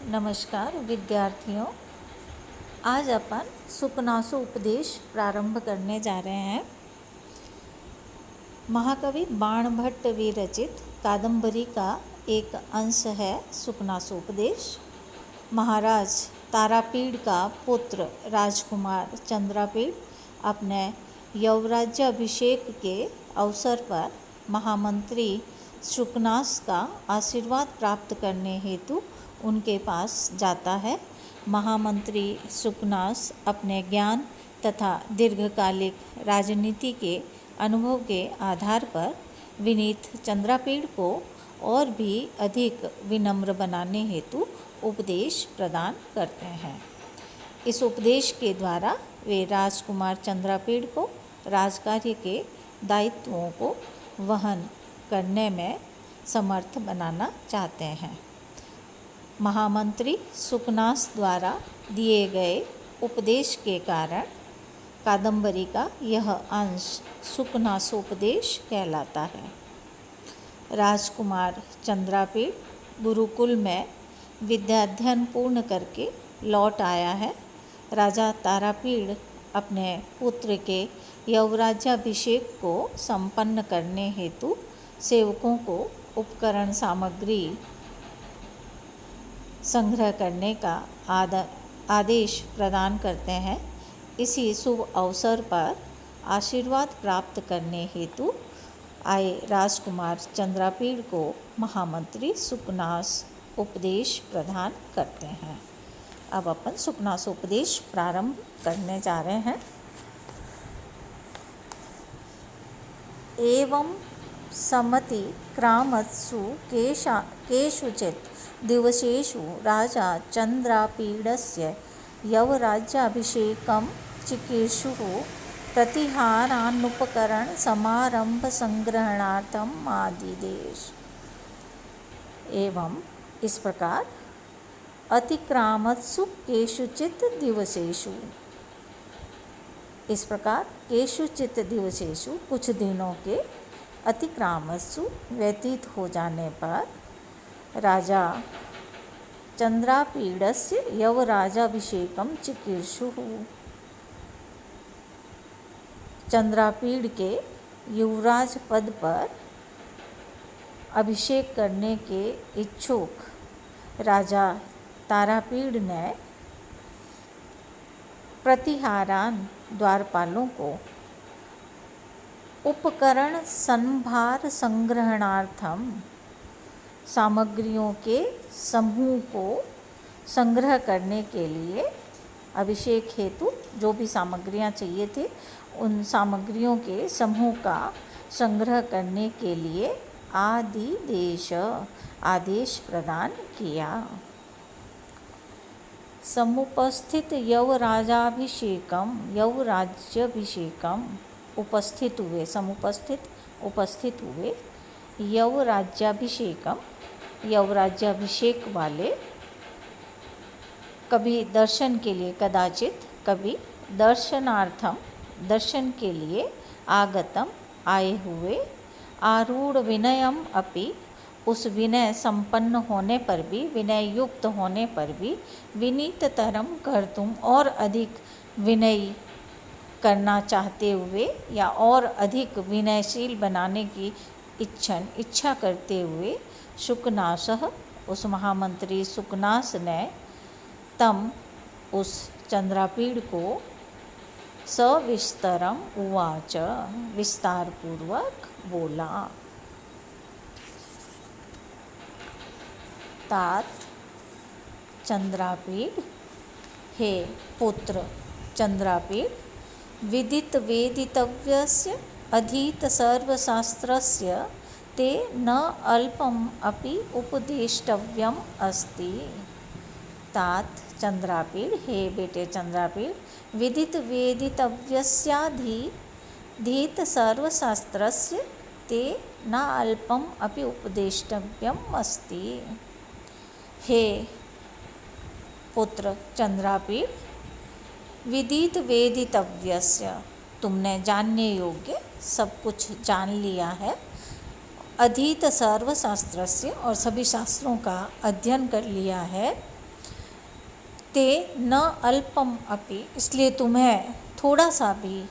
नमस्कार विद्यार्थियों। आज अपन सुकनासु उपदेश प्रारंभ करने जा रहे हैं। महाकवि बाणभट्ट विरचित कादंबरी का एक अंश है सुकनासु उपदेश। महाराज तारापीड़ का पुत्र राजकुमार चंद्रापीड़ अपने यौवराज्याभिषेक के अवसर पर महामंत्री सुकनास का आशीर्वाद प्राप्त करने हेतु उनके पास जाता है। महामंत्री सुकनास अपने ज्ञान तथा दीर्घकालिक राजनीति के अनुभव के आधार पर विनीत चंद्रापीड़ को और भी अधिक विनम्र बनाने हेतु उपदेश प्रदान करते हैं। इस उपदेश के द्वारा वे राजकुमार चंद्रापीड़ को राजकार्य के दायित्वों को वहन करने में समर्थ बनाना चाहते हैं। महामंत्री सुकनास द्वारा दिए गए उपदेश के कारण कादंबरी का यह अंश सुकनासोपदेश कहलाता है। राजकुमार चंद्रापीड़ गुरुकुल में विद्याध्ययन पूर्ण करके लौट आया है। राजा तारापीड़ अपने पुत्र के यौवराज्याभिषेक को संपन्न करने हेतु सेवकों को उपकरण सामग्री संग्रह करने का आदेश प्रदान करते हैं। इसी शुभ अवसर पर आशीर्वाद प्राप्त करने हेतु आए राजकुमार चंद्रापीड़ को महामंत्री सुकनास उपदेश प्रदान करते हैं। अब अपन सुकनास उपदेश प्रारंभ करने जा रहे हैं। एवं समति क्रामत्सु केषुचित् दिवसेषु राजा चंद्रापीडस्य यवराज्याभिषेकं चिकीर्षुः प्रतिहारानुपकरण समारंभ संग्रहणार्थम आदिदेश। एवं इस प्रकार अतिक्रामत्सु केषुचित् दिवसेषु, इस प्रकार केषुचित् दिवसेषु कुछ दिनों के अतिक्रामत्सु व्यतीत हो जाने पर राजा चंद्रापीडस्य यवराज्याभिषेकं चिकीर्षुः, चंद्रापीड़ के युवराज पद पर अभिषेक करने के इच्छुक राजा तारापीड़ ने प्रतिहारान द्वारपालों को उपकरण संभार संग्रहणार्थम सामग्रियों के समूह को संग्रह करने के लिए, अभिषेक हेतु जो भी सामग्रियां चाहिए थी उन सामग्रियों के समूह का संग्रह करने के लिए आदेश प्रदान किया। समुपस्थित यवराज्याभिषेकम उपस्थित हुए, समुपस्थित उपस्थित हुए यवराज्याभिषेकम यवराज्याभिषेक वाले, कभी दर्शन के लिए, कदाचित कभी दर्शनार्थम दर्शन के लिए आगतम आए हुए, आरूढ़ विनयम अपि उस विनय संपन्न होने पर भी, विनय युक्त होने पर भी, विनीततरम कर्तुम और अधिक विनयी करना चाहते हुए या और अधिक विनयशील बनाने की इच्छा करते हुए सुकनासः उस महामंत्री सुकनास ने तम उस चंद्रापीड़ को सविस्तरम उवाच विस्तार पूर्वक बोला। तात चंद्रापीड़, हे पुत्र चंद्रापीड़, विदित वेदितव्यस्य अधीत सर्वशास्त्रस्य ते न अल्पम अपि उपदेष्टव्यम अस्ति। तात चंद्रापीड़, हे बेटे चंद्रापीड़, विदित वेदितव्यस्याधीत सर्वशास्त्रस्य ते न अल्पम अपि उपदेष्टव्यम अस्ति। हे पुत्र चंद्रापीड़, विदित वेदितव्यस्य, तुमने जानने योग्य सब कुछ जान लिया है। अधीत सर्वशास्त्रस्य, और सभी शास्त्रों का अध्ययन कर लिया है। ते न अल्पम अपि, इसलिए तुम्हें थोड़ा सा भी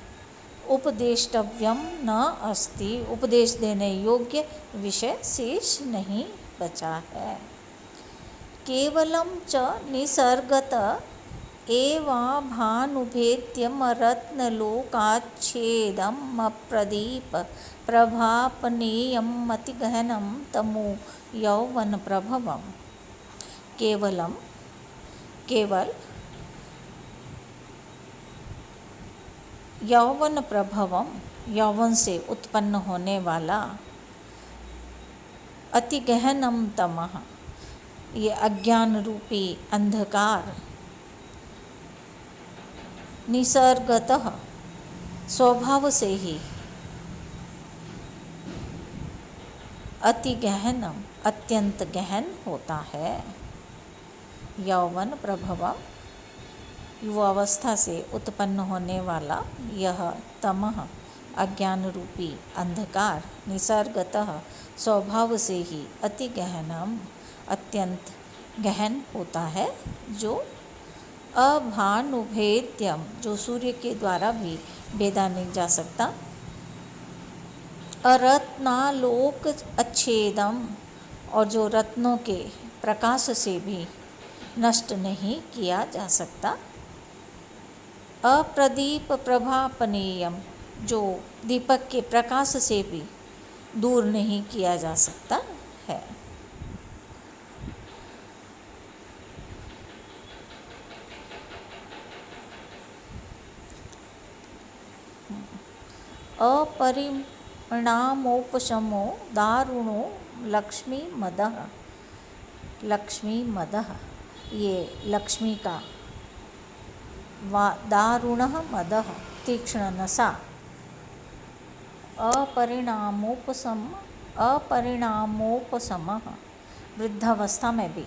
उपदेष्टव्यम न अस्ति, उपदेश देने योग्य विषय शेष नहीं बचा है। केवलम च निसर्गत एवाभानुभेद्यमरत्नलोकाच्छेदम् अप्रदीप प्रभापनीयम् अतिगहनं तमो यौवन प्रभवम्। केवल यौवन प्रभवम, यौवन से उत्पन्न होने वाला, अति गहनम तमः, ये अज्ञान रूपी अंधकार, निसर्गतः स्वभाव से ही, अति गहनम अत्यंत गहन होता है। यौवन प्रभवम, युवावस्था से उत्पन्न होने वाला यह तमः अज्ञान रूपी अंधकार निसर्गतः स्वभाव से ही अति गहनम अत्यंत गहन होता है, जो अभानुभेद्यम, जो सूर्य के द्वारा भी भेदा नहीं जा सकता, अरत्नालोक अच्छेदम, और जो रत्नों के प्रकाश से भी नष्ट नहीं किया जा सकता, अप्रदीप प्रभापनीयम, जो दीपक के प्रकाश से भी दूर नहीं किया जा सकता है। अपरिणामोपशमो दारुणो लक्ष्मी मदः, लक्ष्मी मदः, ये लक्ष्मी का दारुणः मदः तीक्ष्ण नशा, अपरिणामोपशमः, वृद्धावस्था में भी,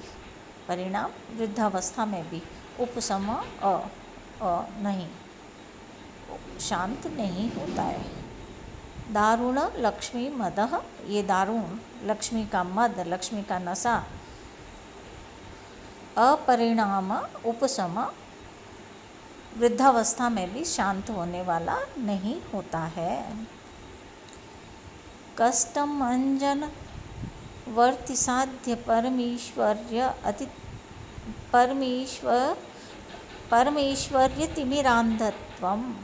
परिणाम वृद्धावस्था में भी, उपशम नहीं, शांत नहीं होता है। दारुण लक्ष्मी मदः, ये दारुण लक्ष्मी का मद, लक्ष्मी का नशा, अपरिणाम उपशम, वृद्धावस्था में भी शांत होने वाला नहीं होता है। कष्टम अंजन वर्ति साध्य परमेश्वर्य तिमिरांधत्वम,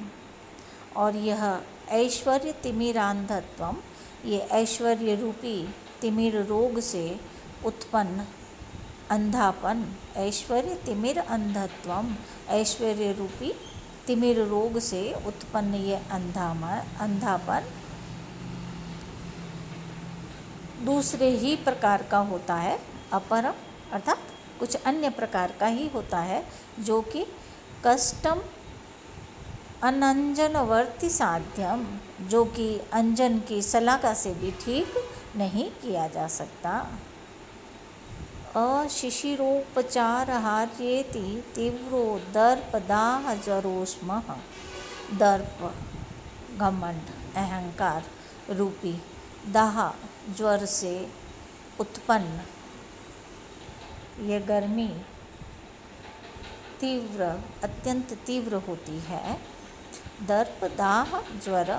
और यह ऐश्वर्य तिमिरांधत्वम, ये ऐश्वर्य रूपी तिमिर रोग से उत्पन्न अंधापन, ऐश्वर्य तिमिर अंधत्वम, ऐश्वर्य रूपी तिमिर रोग से उत्पन्न ये अंधापन दूसरे ही प्रकार का होता है, अपरम अर्थात कुछ अन्य प्रकार का ही होता है, जो कि कष्टम अनंजनवर्ति साध्यम, जो कि अंजन की सलाका से भी ठीक नहीं किया जा सकता। अशिशिरोपचारहार्येति तीव्रो दर्पदाह जरोष्मः, दर्प घमंड अहंकार रूपी दाह ज्वर से उत्पन्न ये गर्मी तीव्र अत्यंत तीव्र होती है। दर्प दाह ज्वर,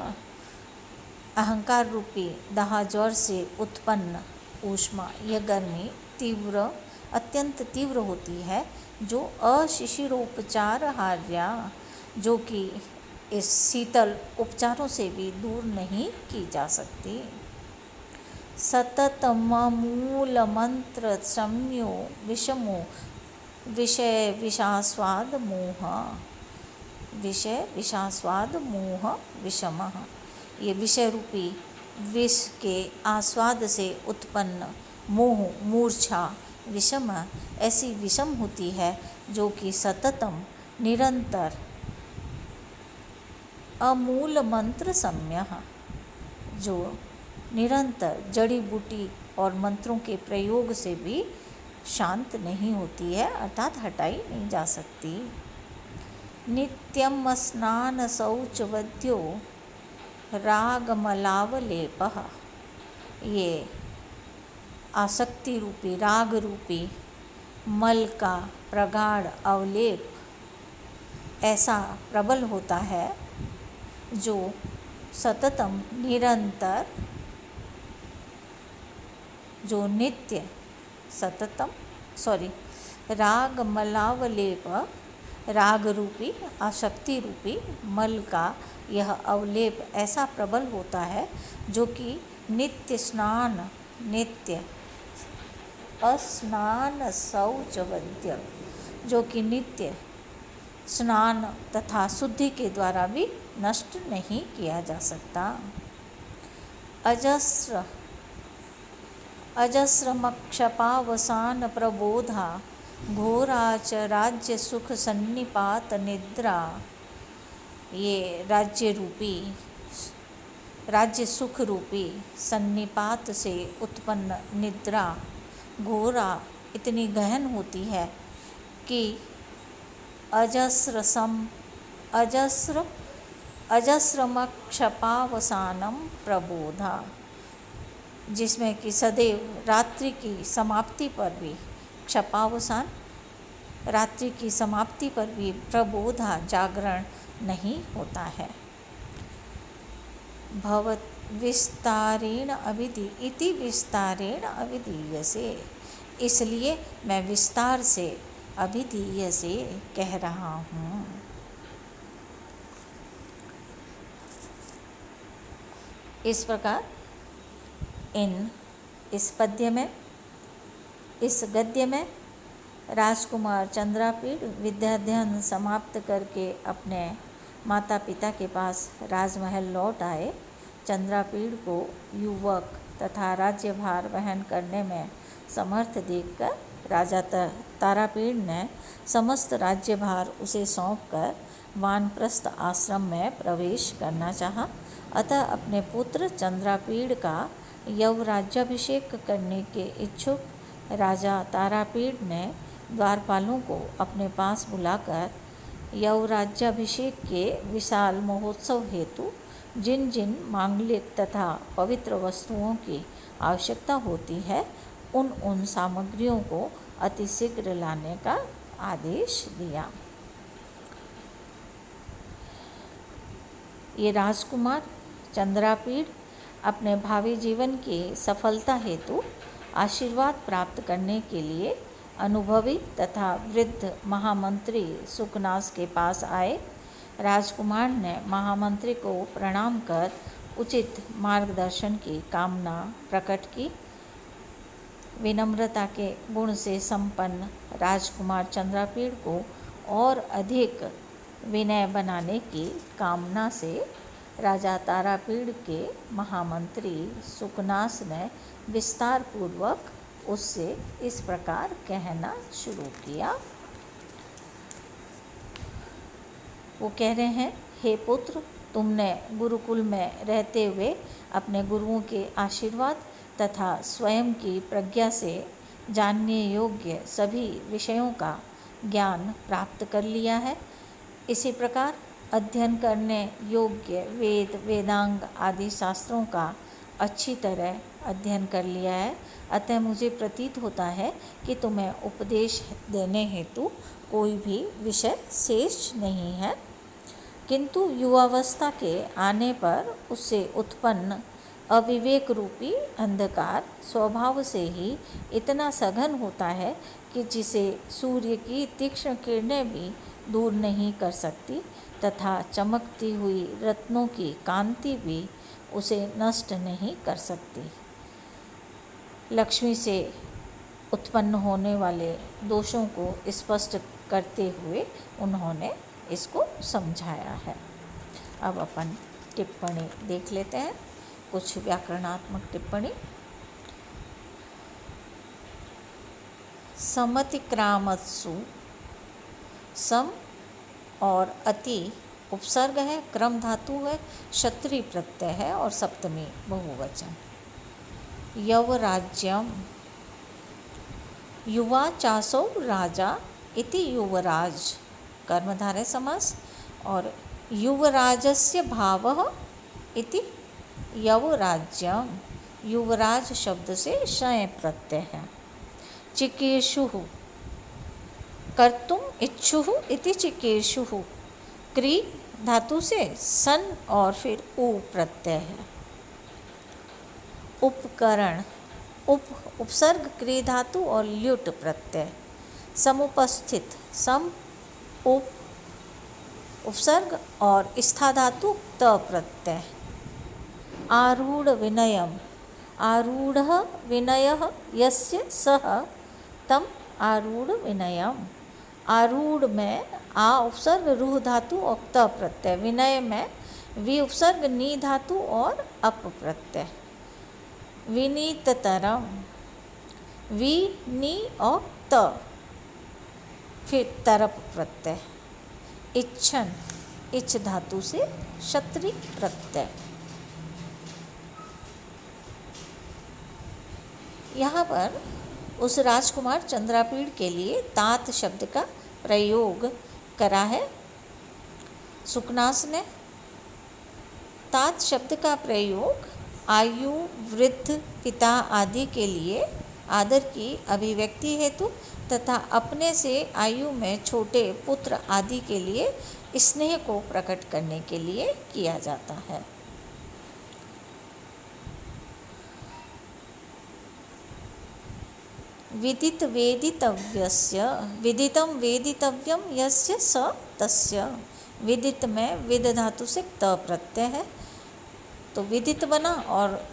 अहंकार रूपी दाह ज्वर से उत्पन्न ऊष्मा, यह गर्मी तीव्र अत्यंत तीव्र होती है, जो अशिशिरोपचार हार्या, जो कि इस शीतल उपचारों से भी दूर नहीं की जा सकती। सततमूल मंत्र सम्यो विषमो विषय विषास्वाद मोह, विषय विषास्वाद मोह विषमः, ये विषय रूपी विष के आस्वाद से उत्पन्न मोह मूर्छा विषम ऐसी विषम होती है, जो कि सततम निरंतर अमूल मंत्र सम्यः, जो निरंतर जड़ी बूटी और मंत्रों के प्रयोग से भी शांत नहीं होती है, अर्थात हटाई नहीं जा सकती। नित्यम स्नान शौचवद्यो रागमलावलेपः, ये आसक्ति रूपी राग रूपी मल का प्रगाढ़ अवलेप ऐसा प्रबल होता है जो सततम निरंतर, जो नित्य सततम राग मलावलेप, राग रूपी आसक्ति रूपी मल का यह अवलेप ऐसा प्रबल होता है जो कि नित्य स्नान, नित्य अस्नान शौचवद्य, जो कि नित्य स्नान तथा शुद्धि के द्वारा भी नष्ट नहीं किया जा सकता। अजस्र अजस्रमक्षपावसान प्रबोधा घोराच राज्य सुख सन्निपात निद्रा, ये राज्य सुख रूपी सन्निपात से उत्पन्न निद्रा घोरा इतनी गहन होती है कि अजस्रमक्षपावसानम प्रबोधा, जिसमें कि सदैव रात्रि की समाप्ति पर भी, क्षपावसान रात्रि की समाप्ति पर भी प्रबोधा जागरण नहीं होता है। भवत विस्तारेण अविधि इति विस्तारेण अविधीयसे, इसलिए मैं विस्तार से अभिधीय से कह रहा हूँ। इस प्रकार इस गद्य में राजकुमार चंद्रापीड़ विद्याध्ययन समाप्त करके अपने माता पिता के पास राजमहल लौट आए। चंद्रापीड़ को युवक तथा राज्यभार वहन करने में समर्थ देखकर राजा तारापीड़ ने समस्त राज्यभार उसे सौंपकर वानप्रस्थ आश्रम में प्रवेश करना चाहा। अतः अपने पुत्र चंद्रापीड़ का यवराज्याभिषेक करने के इच्छुक राजा तारापीड़ ने द्वारपालों को अपने पास बुलाकर यवराज्याभिषेक के विशाल महोत्सव हेतु जिन जिन मांगलिक तथा पवित्र वस्तुओं की आवश्यकता होती है उन सामग्रियों को अतिशीघ्र लाने का आदेश दिया। ये राजकुमार चंद्रापीड़ अपने भावी जीवन की सफलता हेतु आशीर्वाद प्राप्त करने के लिए अनुभवी तथा वृद्ध महामंत्री सुकनास के पास आए। राजकुमार ने महामंत्री को प्रणाम कर उचित मार्गदर्शन की कामना प्रकट की। विनम्रता के गुण से संपन्न राजकुमार चंद्रापीड़ को और अधिक विनय बनाने की कामना से राजा तारापीड़ के महामंत्री सुकनास ने विस्तार पूर्वक उससे इस प्रकार कहना शुरू किया। वो कह रहे हैं, हे पुत्र, तुमने गुरुकुल में रहते हुए अपने गुरुओं के आशीर्वाद तथा स्वयं की प्रज्ञा से जानने योग्य सभी विषयों का ज्ञान प्राप्त कर लिया है। इसी प्रकार अध्ययन करने योग्य वेद, वेदांग आदि शास्त्रों का अच्छी तरह अध्ययन कर लिया है। अतः मुझे प्रतीत होता है कि तुम्हें उपदेश देने हेतु कोई भी विषय शेष नहीं है, किंतु युवावस्था के आने पर उससे उत्पन्न अविवेक रूपी अंधकार स्वभाव से ही इतना सघन होता है कि जिसे सूर्य की तीक्ष्ण किरणें भी दूर नहीं कर सकती तथा चमकती हुई रत्नों की कांति भी उसे नष्ट नहीं कर सकती। लक्ष्मी से उत्पन्न होने वाले दोषों को स्पष्ट करते हुए उन्होंने इसको समझाया है। अब अपन टिप्पणी देख लेते हैं, कुछ व्याकरणात्मक टिप्पणी। समतिक्रामत्सु, सम और अति उपसर्ग है, क्रम धातु है, क्षत्रिय प्रत्यय है और सप्तमी बहुवचन। यवराज्यम, युवा चासो राजा इति युवराज कर्मधारय समास और युवराजस्य भावः इति यवराज्यम, युवराज शब्द से शय प्रत्यय है। चिकीर्षुः कर्तुम इच्छुः इति चिकीर्षुः। क्री धातु से सन और फिर उ प्रत्यय है। उपकरण, उपसर्ग क्री धातु और ल्युट प्रत्यय। समुपस्थित, सम उप उपसर्ग और स्था धातु त प्रत्यय। आरूढ़ विनयम, आरूढ़ विनयः यस्य सः तम आरूढ़ विनयम। आरूढ़ में आ उपसर्ग रूह धातु और त प्रत्यय। विनय में वी उपसर्ग नी धातु और अप प्रत्यय। विनीततरम, वी नी और त फिर तरप प्रत्यय। इच्छन, इच्छ धातु से क्षत्रि प्रत्यय। यहाँ पर उस राजकुमार चंद्रापीड़ के लिए तात शब्द का प्रयोग करा है सुकनास ने। तात शब्द का प्रयोग आयु, वृद्ध, पिता आदि के लिए आदर की अभिव्यक्ति हेतु तथा अपने से आयु में छोटे पुत्र आदि के लिए स्नेह को प्रकट करने के लिए किया जाता है। विदित वेदितव्यस्य, विदितम वेदितव्यम यस्य स तस्य। विदित में विद धातु से त प्रत्यय है तो विदित बना और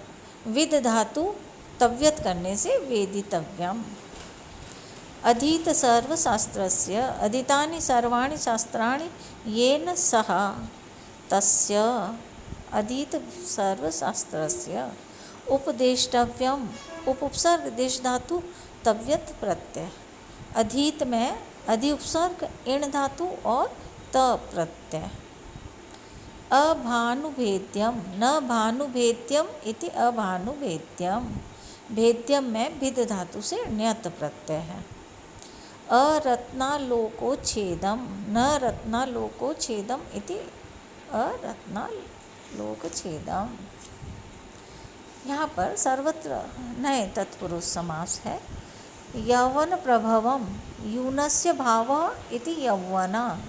विद धातु तव्यत करने से वेदितव्यम। अधीत सर्वशास्त्रस्य, अधीतानि सर्वाणि शास्त्राणि येन सह तस्य। अधीत सर्वशास्त्रस्य। उपदेष्टव्यम, उपसर्ग देश धातु तव्यत प्रत्यय। अधीत में अधि उपसर्ग इण धातु और त प्रत्यय। अभानुभेद्यम, न भानुभेद्यम इति अभानुभेद्यम। भेद्यम में भिद धातु से ण्यत प्रत्यय है। अरत्नालोकोच्छेदम, न रत्नालोकोच्छेदम इति अरत्नालोकच्छेदम। यहाँ पर सर्वत्र नए तत्पुरुष समास है। यौवन प्रभवम, यूनस्य भावः इति यौवना।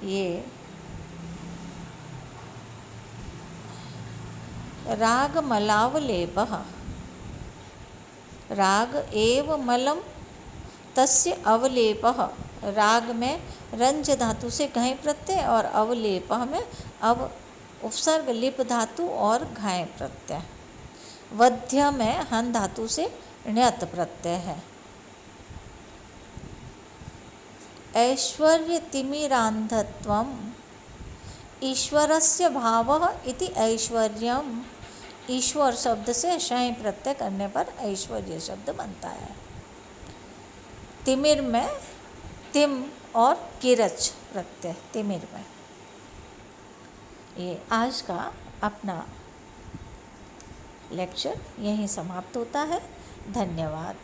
ये राग मलावलेपः, राग एव मलम तस्य अवलेपः। राग में रंज धातु से घय प्रत्यय और अवलेपः में अव उपसर्ग लिप धातु और घाय प्रत्यय। वध्य में हन धातु से ण्यत प्रत्यय है। ऐश्वर्य तिमिरांधत्वम, ईश्वरस्य भावः इति ऐश्वर्यम। ईश्वर शब्द से शय प्रत्यय करने पर ऐश्वर्य शब्द बनता है। तिमिर में तिम और किरच प्रत्यय तिमिर में। ये आज का अपना लेक्चर यहीं समाप्त होता है। धन्यवाद।